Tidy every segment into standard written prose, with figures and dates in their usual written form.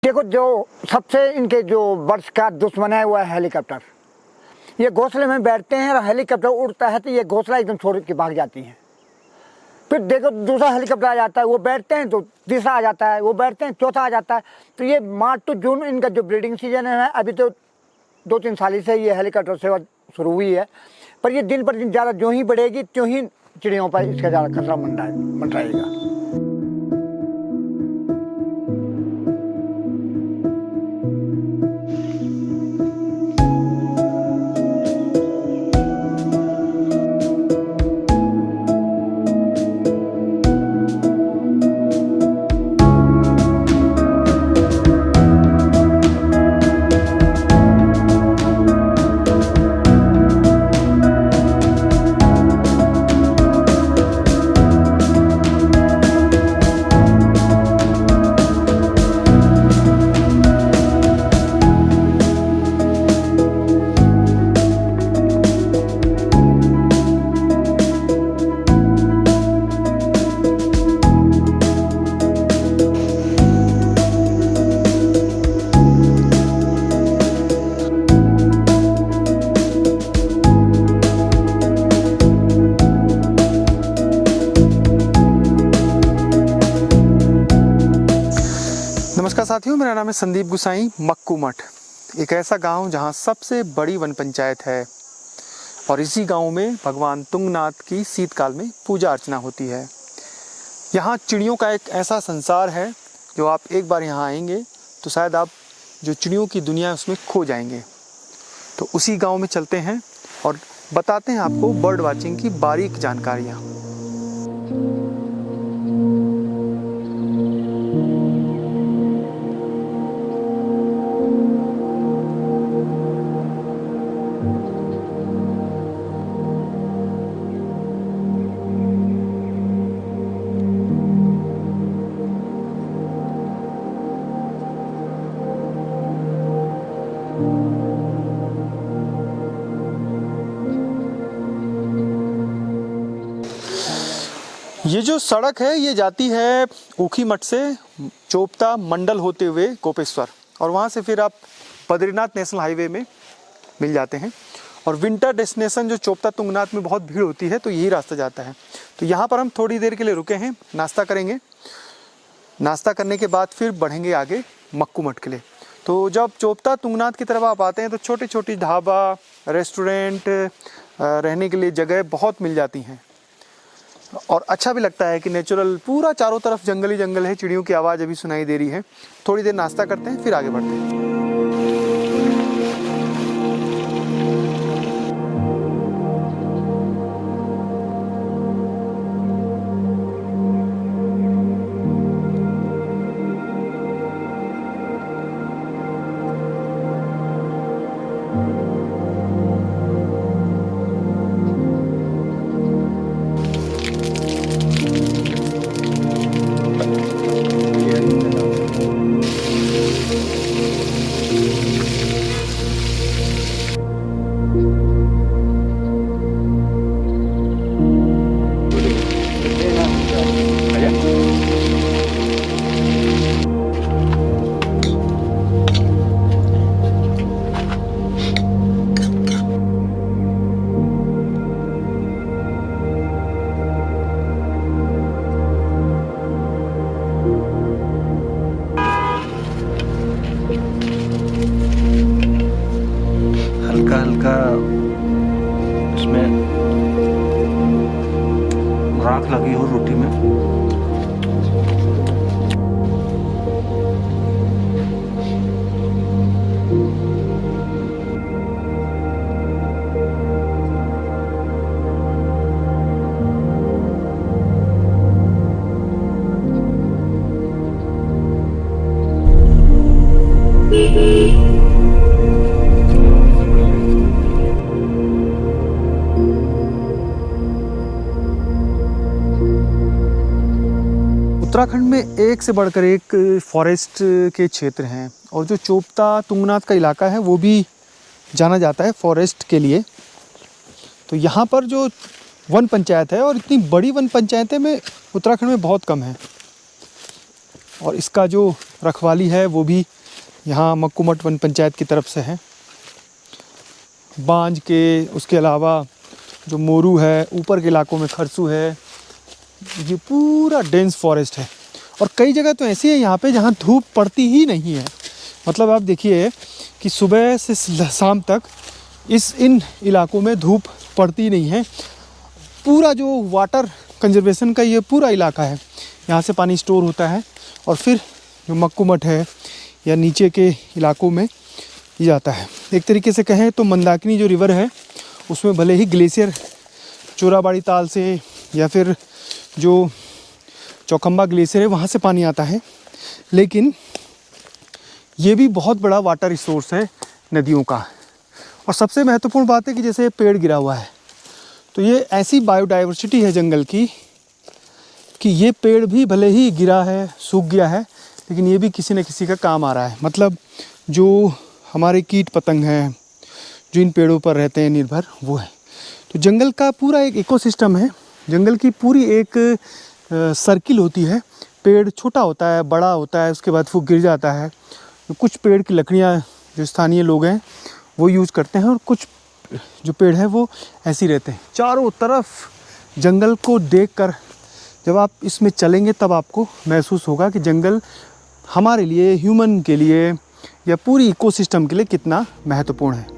देखो, जो सबसे इनके जो वर्ष का दुश्मन है वो है हेलीकॉप्टर। ये घोंसले में बैठते हैं और हेलीकॉप्टर उड़ता है तो ये घोंसला एकदम छोड़ के भाग जाती हैं। फिर देखो दूसरा हेलीकॉप्टर आ जाता है, वो बैठते हैं तो तीसरा आ जाता है, वो बैठते हैं चौथा आ जाता है। तो ये मार्च टू जून इनका जो ब्रीडिंग सीजन है, अभी तो 2-3 साल से ये हेलीकॉप्टर सेवा शुरू हुई है, पर ये दिन पर दिन ज़्यादा जो ही बढ़ेगी त्यों ही चिड़ियों पर इसका ज़्यादा खतरा मंडराएगा। नमस्कार साथियों, मेरा नाम है संदीप गुसाई। मक्कू मठ एक ऐसा गांव जहां सबसे बड़ी वन पंचायत है और इसी गांव में भगवान तुंगनाथ की शीतकाल में पूजा अर्चना होती है। यहां चिड़ियों का एक ऐसा संसार है जो आप एक बार यहां आएंगे तो शायद आप जो चिड़ियों की दुनिया है उसमें खो जाएंगे। तो उसी गाँव में चलते हैं और बताते हैं आपको बर्ड वॉचिंग की बारीक जानकारियाँ। ये जो सड़क है ये जाती है ऊखीमठ से चोपता मंडल होते हुए कोपेश्वर, और वहाँ से फिर आप बद्रीनाथ नेशनल हाईवे में मिल जाते हैं। और विंटर डेस्टिनेशन जो चोपता तुंगनाथ में बहुत भीड़ होती है तो यही रास्ता जाता है। तो यहाँ पर हम थोड़ी देर के लिए रुके हैं, नाश्ता करेंगे। नाश्ता करने के बाद फिर बढ़ेंगे आगे मक्कू मठ के लिए। तो जब चोपता तुंगनाथ की तरफ आप आते हैं तो छोटी छोटी ढाबा, रेस्टोरेंट, रहने के लिए जगह बहुत मिल जाती हैं और अच्छा भी लगता है कि नेचुरल पूरा चारों तरफ जंगल ही जंगल है। चिड़ियों की आवाज़ अभी सुनाई दे रही है। थोड़ी देर नाश्ता करते हैं फिर आगे बढ़ते हैं। हल्का हल्का इसमें राख लगी हो रोटी में। उत्तराखंड में एक से बढ़कर एक फॉरेस्ट के क्षेत्र हैं और जो चोपता तुंगनाथ का इलाका है वो भी जाना जाता है फॉरेस्ट के लिए। तो यहाँ पर जो वन पंचायत है, और इतनी बड़ी वन पंचायतें में उत्तराखंड में बहुत कम है। और इसका जो रखवाली है वो भी यहाँ मक्कूमठ वन पंचायत की तरफ से है। बांज के, उसके अलावा जो मोरू है, ऊपर के इलाकों में खरसू है, ये पूरा डेंस फॉरेस्ट है। और कई जगह तो ऐसी है यहाँ पे जहाँ धूप पड़ती ही नहीं है। मतलब आप देखिए कि सुबह से शाम तक इन इलाकों में धूप पड़ती नहीं है। पूरा जो वाटर कंजर्वेशन का ये पूरा इलाका है, यहाँ से पानी स्टोर होता है और फिर जो मक्कूमठ है या नीचे के इलाकों में ये जाता है। एक तरीके से कहें तो मंदाकिनी जो रिवर है उसमें भले ही ग्लेशियर चोराबाड़ी ताल से या फिर जो चौखंबा ग्लेशियर है वहाँ से पानी आता है, लेकिन ये भी बहुत बड़ा वाटर रिसोर्स है नदियों का। और सबसे महत्वपूर्ण बात है कि जैसे पेड़ गिरा हुआ है तो ये ऐसी बायोडाइवर्सिटी है जंगल की कि ये पेड़ भी भले ही गिरा है, सूख गया है, लेकिन ये भी किसी न किसी का काम आ रहा है। मतलब जो हमारे कीट पतंग हैं जो इन पेड़ों पर रहते हैं निर्भर, वो है। तो जंगल का पूरा एक इकोसिस्टम है। जंगल की पूरी एक सर्किल होती है। पेड़ छोटा होता है, बड़ा होता है, उसके बाद वो गिर जाता है। तो कुछ पेड़ की लकड़ियाँ जो स्थानीय लोग हैं वो यूज़ करते हैं और कुछ जो पेड़ हैं वो ऐसे ही रहते हैं। चारों तरफ जंगल को देखकर जब आप इसमें चलेंगे तब आपको महसूस होगा कि जंगल हमारे लिए, ह्यूमन के लिए या पूरी इकोसिस्टम के लिए कितना महत्वपूर्ण है।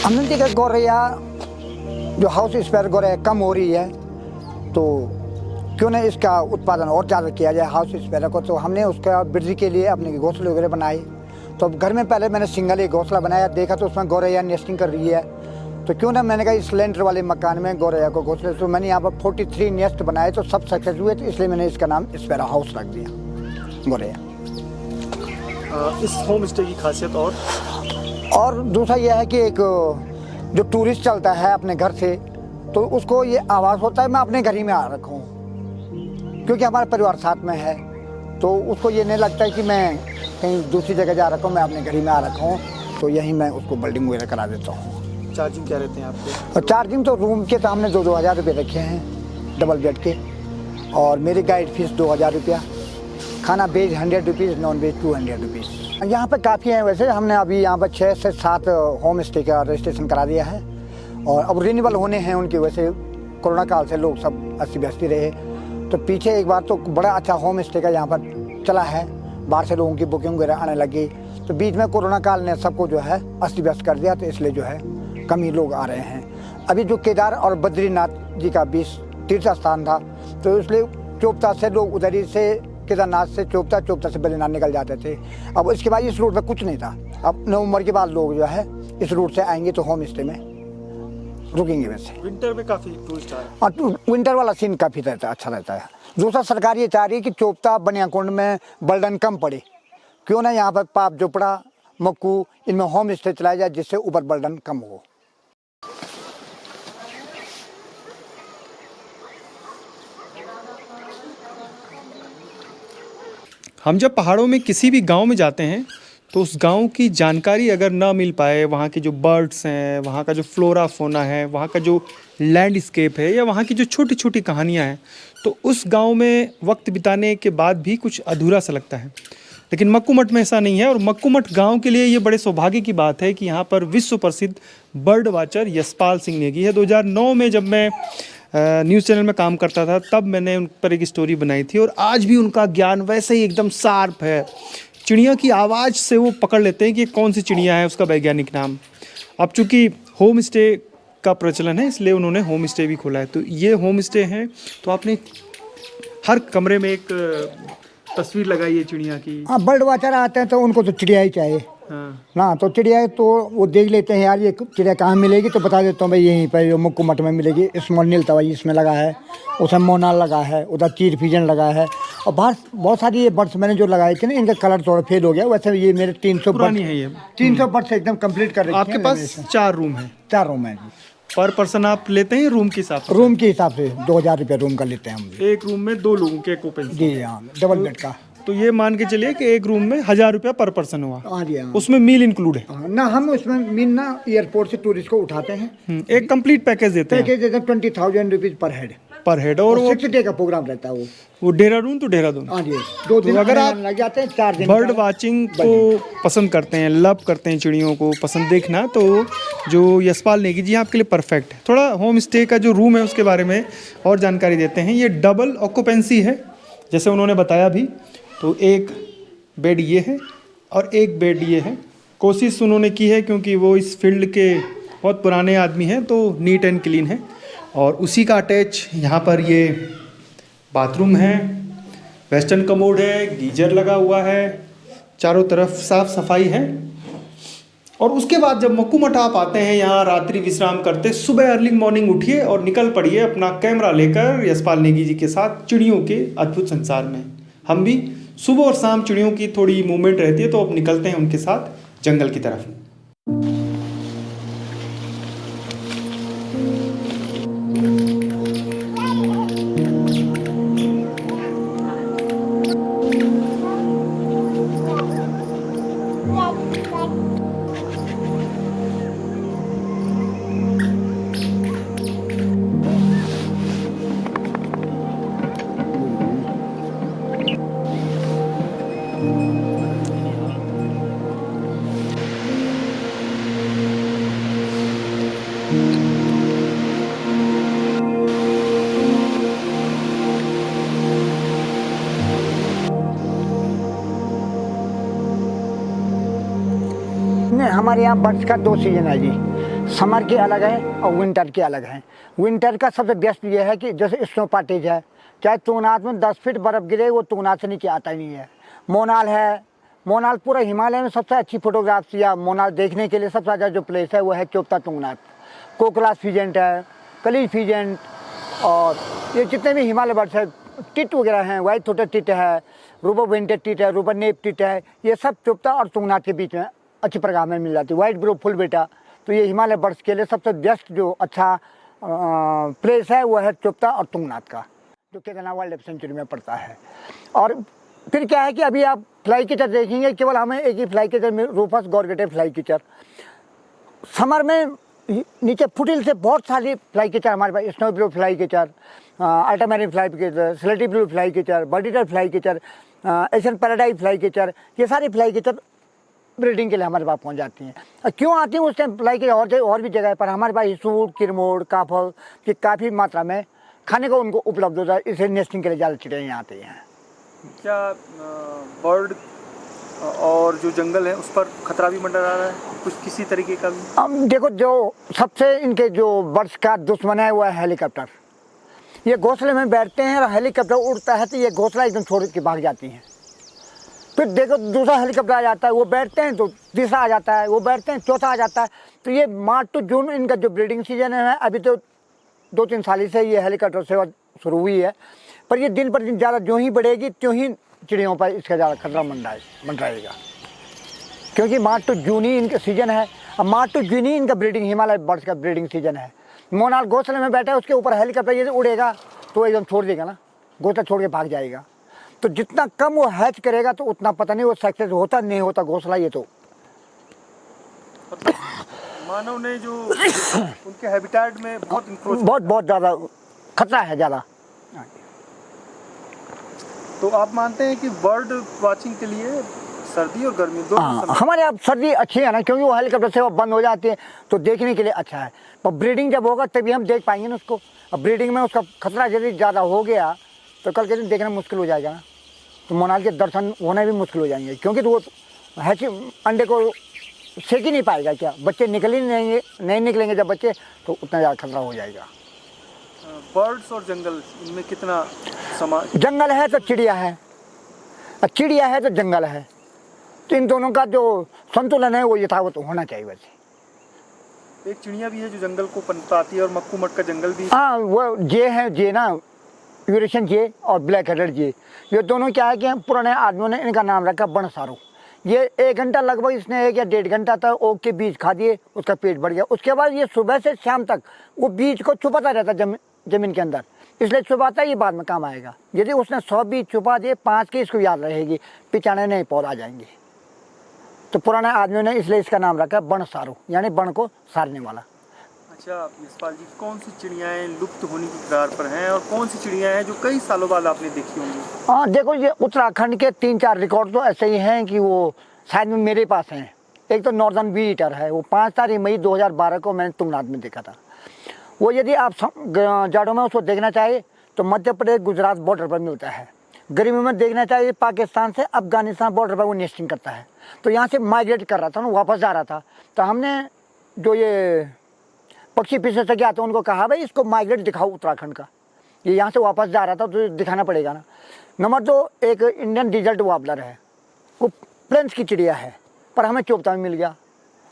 हमने देखा गौरैया जो हाउस स्पैरो गौरैया कम हो रही है, तो क्यों ना इसका उत्पादन और ज़्यादा किया जाए हाउस स्पैरो को। तो हमने उसका वृद्धि के लिए अपने घोंसले वगैरह बनाए। तो अब घर में पहले मैंने सिंगल एक घोंसला बनाया, देखा तो उसमें गौरैया नेस्टिंग कर रही है, तो क्यों ना मैंने कहा इस लेंटर वाले मकान में गौरैया को घोंसले। तो मैंने यहाँ पर 43 नेस्ट बनाए, तो सब सक्सेस हुए, तो इसलिए मैंने इसका नाम स्पैरो हाउस रख दिया, गौरैया। इस होम स्टे की खासियत और दूसरा यह है कि एक जो टूरिस्ट चलता है अपने घर से, तो उसको ये आवाज़ होता है मैं अपने घर ही में आ रखा हूँ, क्योंकि हमारा परिवार साथ में है, तो उसको ये नहीं लगता है कि मैं कहीं दूसरी जगह जा रखा हूँ, मैं अपने घर ही में आ रखा हूँ। तो यहीं मैं उसको बिल्डिंग वगैरह करा देता हूँ। चार्जिंग क्या रहते हैं आपके? और चार्जिंग तो रूम के तो हमने 2-2 हज़ार रुपये रखे हैं डबल बेड के, और मेरी गाइड फीस 2,000 रुपया, खाना veg 100 rupees, non veg 200 rupees. यहाँ पे काफ़ी हैं वैसे। हमने अभी यहाँ पर 6 से 7 होम स्टे का रजिस्ट्रेशन करा दिया है, और अब रिन्यूअल होने हैं उनकी। वैसे कोरोना काल से लोग सब अस्ती व्यस्ती रहे, तो पीछे एक बार तो बड़ा अच्छा होम स्टे का यहाँ पर चला है, बाहर से लोगों की बुकिंग वगैरह आने लगी। तो बीच में कोरोना काल ने सबको जो है अस्त व्यस्त कर दिया, तो इसलिए जो है कम ही लोग आ रहे हैं। अभी जो केदार और बद्रीनाथ जी का बीच तीर्थ स्थान था, तो इसलिए चोपता से लोग उधर ही से केदारनाथ से चोपता, चोपता से बद्रीनाथ निकल जाते थे। अब इसके बाद इस रूट पे कुछ नहीं था। अब नवंबर के बाद लोग जो है इस रूट से आएंगे तो होम स्टे में रुकेंगे। वैसे विंटर में काफ़ी टूरिस्ट आ रहे हैं, और विंटर वाला सीन काफ़ी रहता है, अच्छा रहता है। दूसरा सरकार ये चाह रही है कि चोपता बनियाकुंड में बर्डन कम पड़े, क्यों ना यहाँ पर पाप जोपड़ा, मक्कू, इनमें होम स्टे चलाया जाए, जिससे ऊपर बर्डन कम हो। हम जब पहाड़ों में किसी भी गांव में जाते हैं तो उस गांव की जानकारी अगर ना मिल पाए, वहाँ के जो बर्ड्स हैं, वहाँ का जो फ्लोरा फोना है, वहाँ का जो लैंडस्केप है, या वहाँ की जो छोटी छोटी कहानियाँ हैं, तो उस गांव में वक्त बिताने के बाद भी कुछ अधूरा सा लगता है। लेकिन मक्कूमठ में ऐसा नहीं है। और मक्कूमठ गांव के लिए ये बड़े सौभाग्य की बात है कि यहाँ पर विश्व प्रसिद्ध बर्ड वाचर यशपाल सिंह नेगी है। 2009 में जब मैं न्यूज़ चैनल में काम करता था तब मैंने उन पर एक स्टोरी बनाई थी, और आज भी उनका ज्ञान वैसे ही एकदम शार्प है। चिड़िया की आवाज़ से वो पकड़ लेते हैं कि कौन सी चिड़िया है, उसका वैज्ञानिक नाम। अब चूँकि होम स्टे का प्रचलन है इसलिए उन्होंने होम स्टे भी खोला है। तो ये होम स्टे हैं, तो आपने हर कमरे में एक तस्वीर लगाई है चिड़िया की। हाँ, बर्ड वाचर आते हैं तो उनको तो चिड़िया ही चाहिए हाँ। ना, तो चिड़िया तो वो देख लेते हैं यार ये चिड़िया कहाँ मिलेगी, तो बता देता हूँ भाई यहीं पर जो मक्कूमठ में मिलेगी। इसमें नीलतवाई इसमें लगा है, उसमें मोनाल लगा है, उधर चीर फिजन लगा है, और बाहर बहुत सारी ये बर्ड्स मैंने जो लगाए थे ना, इनका कलर थोड़ा फेल हो गया। वैसे ये मेरे 300 पुरानी है ये। 300 बर्ड्स एकदम कंप्लीट कर रहे हैं। आपके पास 4 रूम है? 4 रूम है जी। पर पर्सन आप लेते हैं रूम के हिसाब से? रूम के हिसाब से 2000 रुपये रूम का लेते हैं हम। एक रूम में 2 लोगों के ऑक्यूपेंसी? जी हाँ, डबल बेड का। तो ये मान के चलिए कि एक रूम में 1000 रुपया पर पर्सन हुआ। हाँ जी हाँ। उसमें मील इंक्लूड है? हाँ, ना हम उसमें मीन ना एयरपोर्ट से टूरिस्ट को उठाते हैं। एक कंप्लीट पैकेज देते हैं? पैकेज देते हैं 20,000 रुपीज़ पर हेड। पर हेड। और वो 6 डे का प्रोग्राम रहता है वो देहरादून तो देहरादून। हाँ जी, 2 दिन अगर आप लग जाते हैं, 4 दिन बर्ड वाचिंग को पसंद करते हैं, लव करते हैं चिड़ियों को पसंद देखना, तो जो यशपाल नेगी जी आपके लिए परफेक्ट है। थोड़ा होम स्टे का जो रूम है उसके बारे में और जानकारी देते हैं। ये डबल ऑक्यूपेंसी है जैसे उन्होंने बताया भी। तो एक बेड ये है और एक बेड ये है। कोशिश उन्होंने की है क्योंकि वो इस फील्ड के बहुत पुराने आदमी हैं, तो नीट एंड क्लीन है। और उसी का अटैच यहाँ पर ये बाथरूम है, वेस्टर्न कमोड है, गीजर लगा हुआ है, चारों तरफ साफ सफाई है। और उसके बाद जब मक्कूमठ आप आते हैं यहाँ रात्रि विश्राम करते, सुबह अर्ली मॉर्निंग उठिए और निकल पड़िए अपना कैमरा लेकर यशपाल नेगी जी के साथ चिड़ियों के अद्भुत संसार में। हम भी सुबह और शाम चिड़ियों की थोड़ी मूवमेंट रहती है तो अब निकलते हैं उनके साथ जंगल की तरफ। नहीं, हमारे यहाँ बर्ड्स का 2 सीजन है जी। समर के अलग है और विंटर के अलग हैं। विंटर का सबसे बेस्ट ये है कि जैसे स्नो पार्टीज है, चाहे तुंगनाथ में 10 फीट बर्फ़ गिरे वो तुंगनाथ से नीचे आता ही नहीं है। मोनाल है, मोनाल पूरा हिमालय में सबसे अच्छी फोटोग्राफ्स या मोनाल देखने के लिए सबसे ज़्यादा जो प्लेस है वो है चोपता तुंगनाथ। कोकलास फीजेंट है, कलीज फीजेंट, और ये जितने भी हिमालय बर्ड्स है, टिट वगैरह हैं, वाइट थ्रोटेड टिट है, रूबर विंटेड टिट है, रूबर नेप टिट है, ये सब चोपता और तुंगनाथ के बीच में अच्छी प्रकार में मिल जाती है। वाइट ब्रो फुल बेटा, तो ये हिमालय बर्ड्स के लिए सबसे बेस्ट जो अच्छा प्लेस है वो है चोपता और तुंगनाथ का, जो केदारनाथ वाइल्ड लाइफ सेंचुरी में पड़ता है। और फिर क्या है कि अभी आप फ्लाई कैचर देखेंगे, केवल हमें एक ही फ्लाई कैचर में, rufous gorgeted fly catcher. Summer में नीचे फुटिल से बहुत सारी फ्लाई कैचर हमारे पास, snow blue fly catcher, ultramarine fly catcher, slaty blue fly catcher, verditer fly catcher, Asian paradise fly catcher, ये सारी फ्लाई कैचर ब्रीडिंग के लिए हमारे पास पहुंच जाती हैं। क्यों आती हैं उस टाइम फ्लाई के और भी जगह पर हमारे पास सूट, किरमोड़, काफल की काफ़ी मात्रा में खाने को उनको उपलब्ध होता है, इसे नेस्टिंग के लिए ज़्यादा चिड़िया यहाँ आती हैं। क्या बर्ड और जो जंगल है उस पर खतरा भी मंडरा रहा है कुछ किसी तरीके का भी? अब देखो, जो सबसे इनके जो बर्ड्स का दुश्मन है वो है हेलीकॉप्टर। ये घोंसले में बैठते हैं और हेलीकॉप्टर उड़ता है तो ये घोंसला एकदम छोड़ के भाग जाती हैं। फिर देखो दूसरा हेलीकॉप्टर आ जाता है, वो बैठते हैं तो तीसरा आ जाता है, वो बैठते हैं चौथा आ जाता है। तो ये मार्च टू जून इनका जो ब्रीडिंग सीजन है, अभी तो 2-3 साल से ये हेलीकॉप्टर सेवा शुरू हुई है, पर ये दिन पर दिन ज़्यादा जो ही बढ़ेगी त्यों ही चिड़ियों पर इसका ज़्यादा खतरा मंडराएगा, क्योंकि मार्च टू जून ही इनका सीजन है। अब मार्च टू जून ही इनका ब्रीडिंग, हिमालय बर्ड्स का ब्रीडिंग सीजन है। मोनाल घोंसले में बैठा है, उसके ऊपर हेलीकॉप्टर ये उड़ेगा तो एकदम छोड़ देगा ना, घोंसला छोड़ के भाग जाएगा। तो जितना कम वो हैच करेगा तो उतना पता नहीं वो सक्सेस होता नहीं होता घोंसला। ये तो मानव ने जो उनके हैबिटेट में बहुत बहुत ज़्यादा खतरा है ज़्यादा। तो आप मानते हैं कि बर्ड वाचिंग के लिए सर्दी और गर्मी दोनों हाँ, समय हमारे यहाँ सर्दी अच्छी है ना, क्योंकि वो हेलीकॉप्टर सेवा बंद हो जाती है तो देखने के लिए अच्छा है। पर ब्रीडिंग जब होगा तभी हम देख पाएंगे ना उसको। अब ब्रीडिंग में उसका खतरा यदि ज़्यादा हो गया तो कल के दिन देखना मुश्किल हो जाएगा ना, तो मोनाल के दर्शन होने भी मुश्किल हो जाएंगे, क्योंकि तो वो हैची अंडे को सेक ही नहीं पाएगा। क्या बच्चे निकल ही नहीं निकलेंगे जब बच्चे, तो उतना ज़्यादा खतरा हो जाएगा। बर्ड्स और जंगल इनमें कितना जंगल है तो चिड़िया है, और चिड़िया है तो जंगल है, तो इन दोनों का जो संतुलन है वो यथावत होना चाहिए। वैसे एक चिड़िया भी है जो जंगल को पनपाती है और मक्कू मठ का जंगल भी। हाँ, वो जे है, जे ना, यूरेशियन जे और ब्लैक हेडेड जे, ये दोनों क्या है कि पुराने आदमियों ने इनका नाम रखा बनसारो। ये 1 घंटा लगभग इसने 1 या 1.5 घंटा तक ओक के बीज खा दिए, उसका पेट बढ़ गया। उसके बाद ये सुबह से शाम तक वो बीज को छुपाता रहता जमीन के अंदर, इसलिए छुपाता ये बाद में काम आएगा। यदि उसने 100 बीज छुपा दिए, 5 की इसको याद रहेगी, पिछाने नहीं पौधा जाएंगे। तो पुराने आदमियों ने इसलिए इसका नाम रखा बनसारो, यानी बन को सारने वाला। अच्छा यशपाल जी, कौन सी चिड़ियाएं लुप्त होने की कगार पर हैं और कौन सी चिड़ियाएं हैं जो कई सालों बाद आपने देखी होंगी? हाँ देखो, ये उत्तराखंड के 3-4 रिकॉर्ड तो ऐसे ही हैं कि वो शायद मेरे पास हैं। एक तो नॉर्दर्न बी ईटर है, वो 5 तारीख मई 2012 को मैंने तुंगनाथ में देखा था। वो यदि आप जाड़ों में उसको देखना चाहिए तो मध्य प्रदेश गुजरात बॉर्डर पर मिलता है। गर्मी में देखना चाहिए पाकिस्तान से अफगानिस्तान बॉर्डर पर वो नेस्टिंग करता है। तो यहाँ से माइग्रेट कर रहा था ना, वापस जा रहा था, तो हमने जो ये पक्षी विशेषज्ञ आते हैं उनको कहा भाई इसको माइग्रेट दिखाओ उत्तराखंड का, ये यहाँ से वापस जा रहा था तो दिखाना पड़ेगा ना। नंबर 2, एक इंडियन डिजर्ट वार्बलर है, वो प्लेन्स की चिड़िया है, पर हमें चोपता में मिल गया।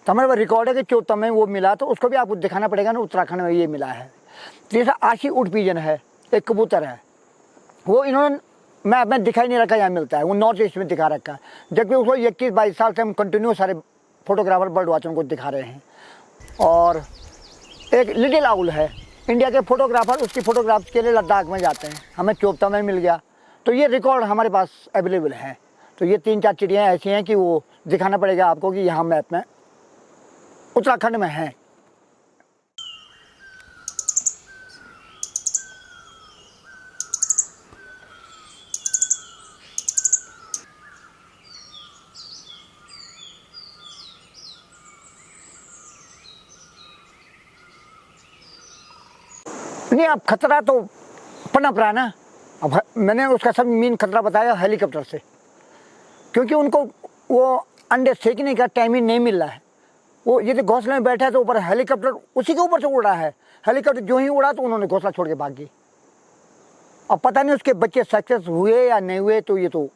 तो हमारे पास रिकॉर्ड है कि चोपता में वो मिला, तो उसको भी आपको दिखाना पड़ेगा ना, उत्तराखंड में ये मिला है। जैसे आशी उड पिजन है, एक कबूतर है, वो इन्होंने मैप में दिखाई नहीं रखा, यहाँ मिलता है, वो नॉर्थ ईस्ट में दिखा रखा है, जबकि उसको 21-22 साल से हम कंटिन्यू सारे फोटोग्राफर बर्ड वॉचर को दिखा रहे हैं। और एक लिटिल आउल है, इंडिया के फोटोग्राफर उसकी फोटोग्राफ्स के लिए लद्दाख में जाते हैं, हमें चोपता में मिल गया। तो ये रिकॉर्ड हमारे पास अवेलेबल है। तो ये 3-4 चिड़ियाँ ऐसी हैं कि वो दिखाना पड़ेगा आपको कि यहाँ मैप में उत्तराखंड में है। नहीं, अब खतरा तो पनप रहा है ना। अब मैंने उसका सब मेन खतरा बताया हेलीकॉप्टर से, क्योंकि उनको वो अंडे सेकने का टाइम ही नहीं मिल रहा है। वो यदि घोंसले में बैठा है तो ऊपर हेलीकॉप्टर उसी के ऊपर से उड़ रहा है, हेलीकॉप्टर जो ही उड़ा तो उन्होंने घोंसला छोड़ के भाग गई। अब पता नहीं उसके बच्चे सक्सेस हुए या नहीं हुए, तो ये तो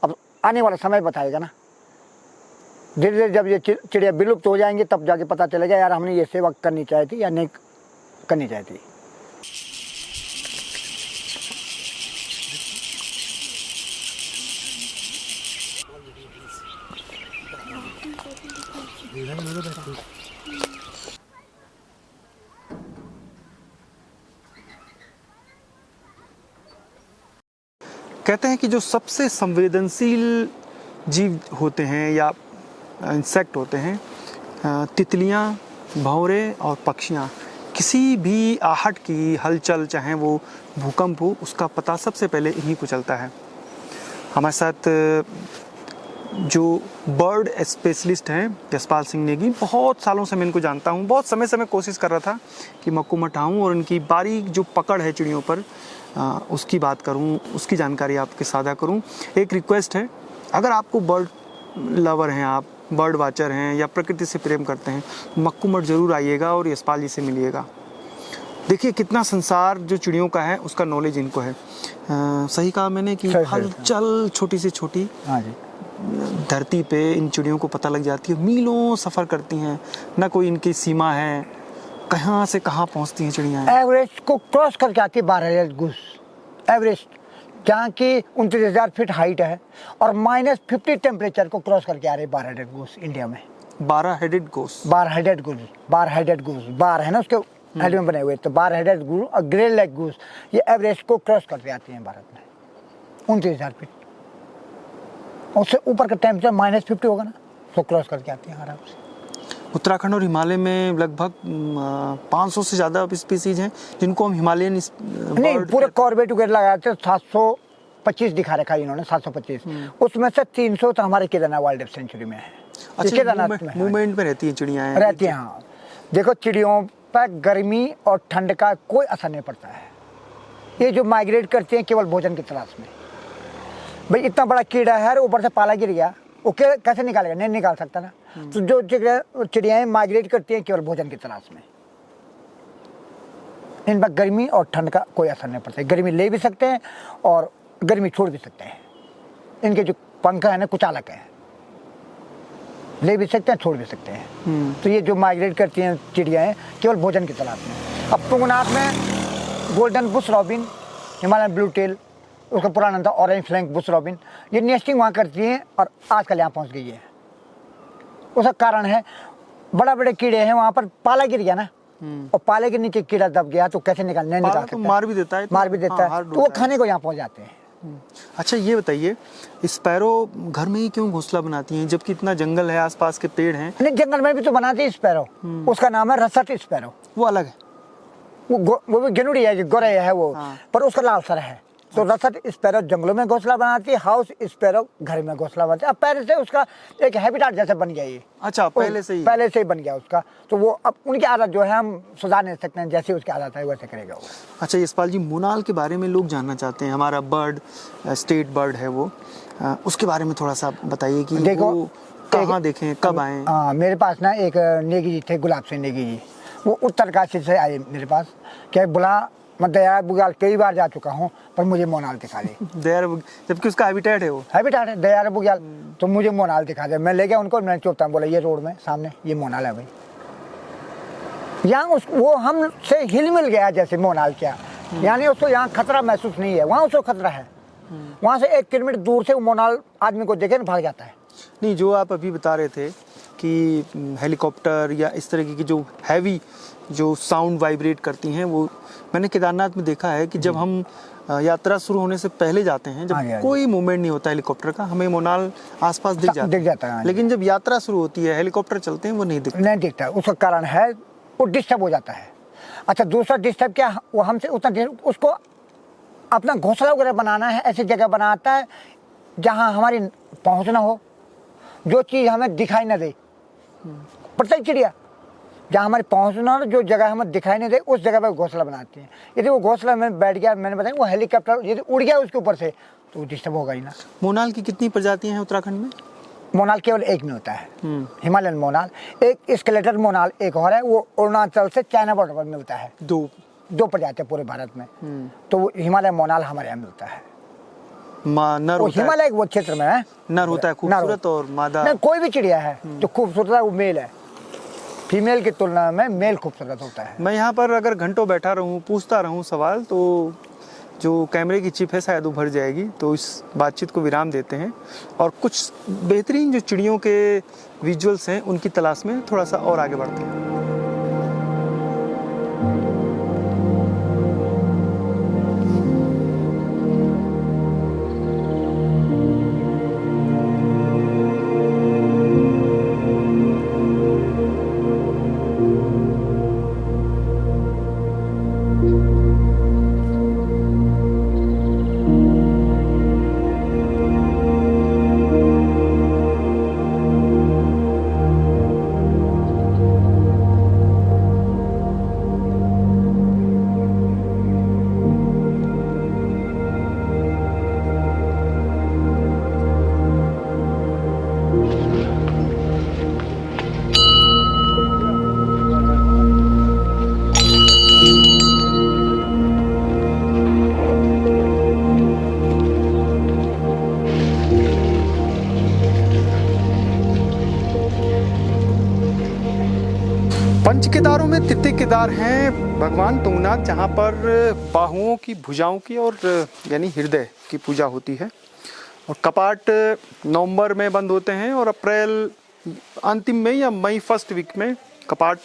अब आने वाला समय बताएगा ना। धीरे धीरे जब ये चिड़िया विलुप्त हो जाएंगे तब जाके पता चलेगा यार हमने ये सेवा करनी चाहिए थी या नहीं करनी चाहिए थी। कहते हैं कि जो सबसे संवेदनशील जीव होते हैं या इंसेक्ट होते हैं, तितलियां, भंवरे और पक्षियां, किसी भी आहट की हलचल, चाहे वो भूकंप हो, उसका पता सबसे पहले इन्हीं को चलता है। हमारे साथ जो बर्ड स्पेशलिस्ट हैं यशपाल सिंह नेगी, बहुत सालों से मैं इनको जानता हूँ। बहुत समय से मैं कोशिश कर रहा था कि मक्कू मठ आऊँ और इनकी बारीक जो पकड़ है चिड़ियों पर उसकी बात करूं, उसकी जानकारी आपके साझा करूं। एक रिक्वेस्ट है, अगर आपको बर्ड लवर हैं, आप बर्ड वाचर हैं या प्रकृति से प्रेम करते हैं, मक्कू मठ ज़रूर आइएगा और यशपाल जी से मिलिएगा। देखिए कितना संसार जो चिड़ियों का है उसका नॉलेज इनको है। सही कहा मैंने कि हलचल छोटी से छोटी धरती पे इन चिड़ियों को पता लग जाती है। मीलों सफ़र करती हैं, ना कोई इनकी सीमा है, कहाँ से कहाँ पहुँचती हैं चिड़ियाँ। एवरेस्ट को क्रॉस करके आती है 12 गूस, एवरेस्ट जहाँ की 29,000 फीट हाइट है, और -50 टेम्परेचर को क्रॉस करके आ रहे 12 हेडेड गूस इंडिया में। 12 headed goose, 12 headed goose, 12 headed goose, 12 है ना उसके हेड में बने हुए, तो 12 हेडेड गूस और ग्रे लेग गूस ये एवरेस्ट को क्रॉस करके आती हैं भारत में 29,000 फीट। उससे ऊपर का टेम्परेचर -50 होगा ना, तो क्रॉस करके आती हैं आराम से। उत्तराखंड और हिमालय में लगभग 500 से ज़्यादा स्पीसीज हैं जिनको हम हिमालयन नहीं, पूरे कॉर्बेट वगैरह लगाते हैं 700 725 दिखा रखा है इन्होंने, 725। उसमें से 300 तो हमारे केदारनाथ वाइल्ड लाइफ सेंचुरी में है। अच्छा, केदारनाथ में मूवमेंट में रहती हैं चिड़ियाँ रहती हैं। हाँ, देखो चिड़ियों पर गर्मी और ठंड का कोई असर नहीं पड़ता है। ये जो माइग्रेट करती हैं केवल भोजन की तलाश में। भाई इतना बड़ा कीड़ा है, ऊपर से पाला गिर गया, वो कैसे निकालेगा? नहीं निकाल सकता ना। तो जो चिड़ियाएँ माइग्रेट करती हैं केवल भोजन की तलाश में, इन पर गर्मी और ठंड का कोई असर नहीं पड़ता है। गर्मी ले भी सकते हैं और गर्मी छोड़ भी सकते हैं। इनके जो पंख है ना कुचालक है, ले भी सकते हैं छोड़ भी सकते हैं। तो ये जो माइग्रेट करती हैं चिड़ियाएँ केवल भोजन की तलाश में। अब तुंगनाथ में golden bush robin, Himalayan blue tail, उसका पुराना नाम था ऑरेंज फ्लैंक बुश रॉबिन, ये नेस्टिंग वहाँ करती हैं और आजकल यहाँ पहुँच गई है। उसका कारण है बड़ा बड़े कीड़े हैं वहाँ पर, पाला गिर गया ना, और पाले के नीचे कीड़ा दब गया तो कैसे नहीं निकाल सकता, मार भी देता है, मार भी देता है, तो वो खाने को यहाँ पहुँच जाते हैं। अच्छा ये बताइए, स्पैरो घर में ही क्यों घोंसला बनाती हैं जबकि इतना जंगल है, आसपास के पेड़ हैं? नहीं, जंगल में भी तो बनाते हैं स्पैरो, उसका नाम है रसट स्पैरो। वो अलग है, वो भी गेनुड़ी है, गोरे है वो, पर उसका लाल सर है। तो रसट स्पैरो जंगलों में घोंसला बनाती है, हाउस स्पैरो घर में घोंसला बनाती है। अब पहले से उसका एक हैबिटेट जैसे बन गया ये। अच्छा, पहले से ही बन गया उसका, तो वो अब उनकी आदत जो है हम सुधार नहीं सकते हैं, जैसे उसकी आदत है वैसे करेगा वो। अच्छा यशपाल जी, मोनाल के बारे में लोग जानना चाहते हैं, हमारा बर्ड, स्टेट बर्ड है वो, उसके बारे में थोड़ा सा बताइए कि देखो वो कहाँ देखें, कब आए? हाँ, मेरे पास ना एक नेगी जी थे, गुलाब सिंह नेगी जी, वो उत्तरकाशी से आए मेरे पास। क्या बुला, मैं दयाल बुग्याल कई बार जा चुका हूँ, पर मुझे मोनाल दिखा दे। जबकि उसका हैबिटेट है, वो हैबिटेट है दयाल बुग्याल, तो मुझे मोनाल दिखा दे। मैं ले गया उनको, मैंने चुपता बोला ये रोड में सामने ये मोनाल है भाई। यहाँ वो हमसे हिल मिल गया जैसे मोनाल क्या, यानी उसको यहाँ खतरा महसूस नहीं है, वहाँ उसको खतरा है। वहाँ से 1 किलोमीटर दूर से वो मोनाल आदमी को देखे ना भाग जाता है। नहीं, जो आप अभी बता रहे थे कि हेलीकॉप्टर या इस तरह की जो हैवी जो साउंड वाइब्रेट करती हैं, वो मैंने केदारनाथ में देखा है कि जब हम यात्रा शुरू होने से पहले जाते हैं, जब कोई मूवमेंट नहीं होता हेलीकॉप्टर का, हमें मोनाल आसपास दिख जाता है। लेकिन जब यात्रा शुरू होती है, हेलीकॉप्टर चलते हैं, वो नहीं दिखता। उसका कारण है वो डिस्टर्ब हो जाता है। अच्छा, दूसरा डिस्टर्ब क्या, वो हमसे उतना उसको अपना घोंसला वगैरह बनाना है, ऐसी जगह बनाता है जहाँ हमारी पहुँच ना हो, जो चीज़ हमें दिखाई न दे। प्रत्येक चिड़िया जहाँ हमारी पहुँचना हो, जो जगह हमें दिखाई नहीं दे, उस जगह पर घोंसला बनाती हैं। यदि वो घोंसला में बैठ गया, मैंने बताया वो हेलीकॉप्टर यदि उड़ गया उसके ऊपर से, तो डिस्टर्ब होगा ही ना। मोनाल की कितनी प्रजातियां हैं उत्तराखंड में? मोनाल केवल एक में होता है, हिमालयन मोनाल। एक स्केलेटल मोनाल एक और है, वो अरुणाचल से चाइना बॉर्डर पर मिलता है। दो प्रजातियां पूरे भारत में। तो वो हिमालयन मोनाल हमारे यहाँ मिलता है। नर होता है, हिमालय वो क्षेत्र में है, नर होता है खूबसूरत, और मादा नहीं, कोई भी चिड़िया है जो खूबसूरत है वो मेल है। फीमेल की तुलना में मेल खूबसूरत होता है। मैं यहाँ पर अगर घंटों बैठा रहूँ, पूछता रहूँ सवाल, तो जो कैमरे की चिप है शायद वो भर जाएगी, तो इस बातचीत को विराम देते हैं और कुछ बेहतरीन जो चिड़ियों के विजुअल्स हैं उनकी तलाश में थोड़ा सा और आगे बढ़ते हैं। पंच केदारों में तृतीय केदार हैं भगवान तुंगनाथ, जहाँ पर बाहुओं की, भुजाओं की और यानी हृदय की पूजा होती है। और कपाट नवंबर में बंद होते हैं और अप्रैल अंतिम में या मई फर्स्ट वीक में कपाट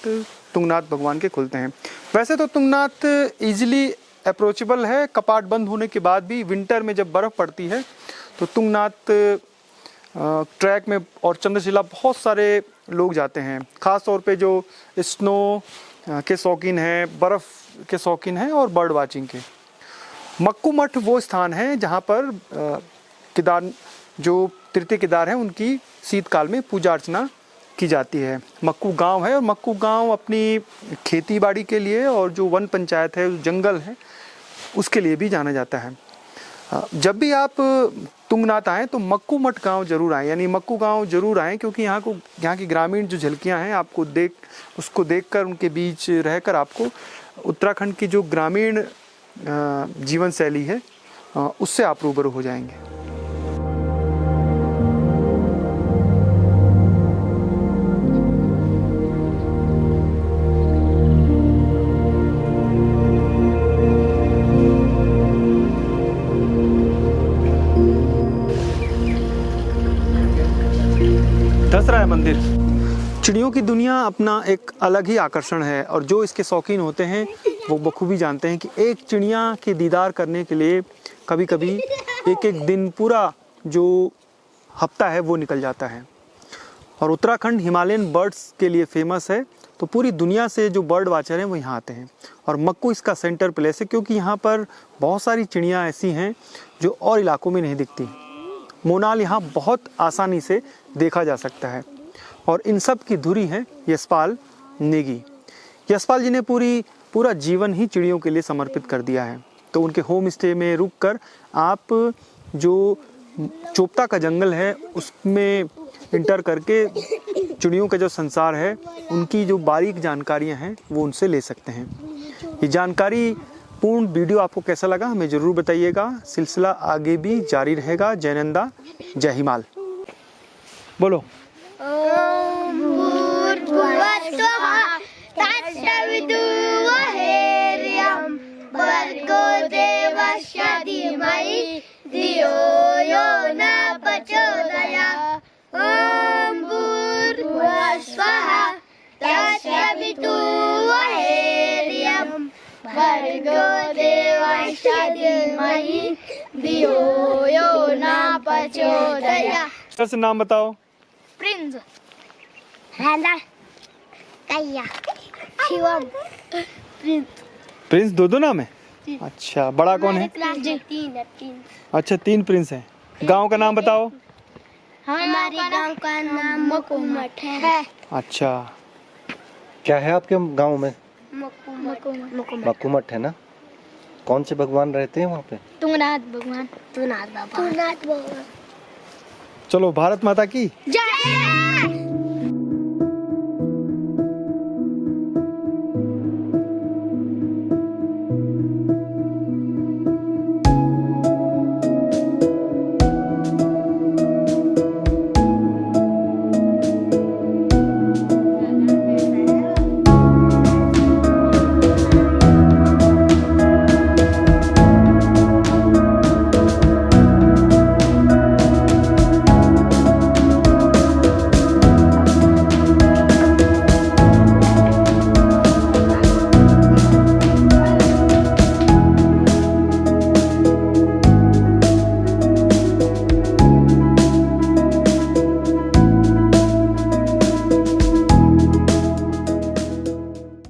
तुंगनाथ भगवान के खुलते हैं। वैसे तो तुंगनाथ इजीली अप्रोचेबल है, कपाट बंद होने के बाद भी। विंटर में जब बर्फ़ पड़ती है तो तुंगनाथ ट्रैक में और चंद्रशिला बहुत सारे लोग जाते हैं, ख़ास तौर पे जो स्नो के शौकीन हैं, बर्फ़ के शौकीन हैं और बर्ड वाचिंग के। मक्कू मठ वो स्थान है जहाँ पर केदार जो तृतीय केदार हैं उनकी शीतकाल में पूजा अर्चना की जाती है। मक्कू गांव है और मक्कू गांव अपनी खेती बाड़ी के लिए और जो वन पंचायत है, जंगल है, उसके लिए भी जाना जाता है। जब भी आप तुंगनाथ आएँ तो मक्कू मठ गांव जरूर आएँ, यानी मक्कू गांव जरूर आएँ, क्योंकि यहाँ की ग्रामीण जो झलकियाँ हैं आपको उसको देखकर, उनके बीच रहकर आपको उत्तराखंड की जो ग्रामीण जीवन शैली है उससे आप रूबरू हो जाएंगे। धस रहा है मंदिर। चिड़ियों की दुनिया अपना एक अलग ही आकर्षण है और जो इसके शौकीन होते हैं वो बखूबी जानते हैं कि एक चिड़िया के दीदार करने के लिए कभी कभी एक एक दिन, पूरा जो हफ्ता है वो निकल जाता है। और उत्तराखंड हिमालयन बर्ड्स के लिए फेमस है, तो पूरी दुनिया से जो बर्ड वाचर हैं वो यहाँ आते हैं और मक्कू इसका सेंटर प्लेस है, क्योंकि यहाँ पर बहुत सारी चिड़ियाँ ऐसी हैं जो और इलाकों में नहीं दिखती। मोनाल यहाँ बहुत आसानी से देखा जा सकता है और इन सब की धुरी है यशपाल नेगी। यशपाल जी ने पूरा जीवन ही चिड़ियों के लिए समर्पित कर दिया है। तो उनके होम स्टे में रुककर आप जो चोपता का जंगल है उसमें इंटर करके चिड़ियों का जो संसार है उनकी जो बारीक जानकारियाँ हैं वो उनसे ले सकते हैं। ये जानकारी पूर्ण वीडियो आपको कैसा लगा हमें ज़रूर बताइएगा। सिलसिला आगे भी जारी रहेगा। जय नंदा, जय हिमाल। बोलो। ओम भूर्भुवः स्वः तत्सवितुर्वरेण्यं भर्गो देवस्य धीमहि धियो यो न प्रचोदयात्। ओम भूर्भुवः स्वः तत्सवितुर्वरेण्यं भर्गो देवस्य धीमहि धियो यो न प्रचोदयात्। से नाम बताओ। प्रिंस, राधा, कैया, शिवम। प्रिंस दो नाम है? अच्छा, बड़ा कौन है? तीन। अच्छा, 3 प्रिंस हैं। गांव का नाम बताओ। हमारे गांव का नाम मक्कू मठ है। अच्छा, क्या है आपके गांव में? मक्कू मठ है ना। कौन से भगवान रहते हैं वहाँ पे? तुंगनाथ भगवान, तुंगनाथ भगवान। चलो, भारत माता की जय।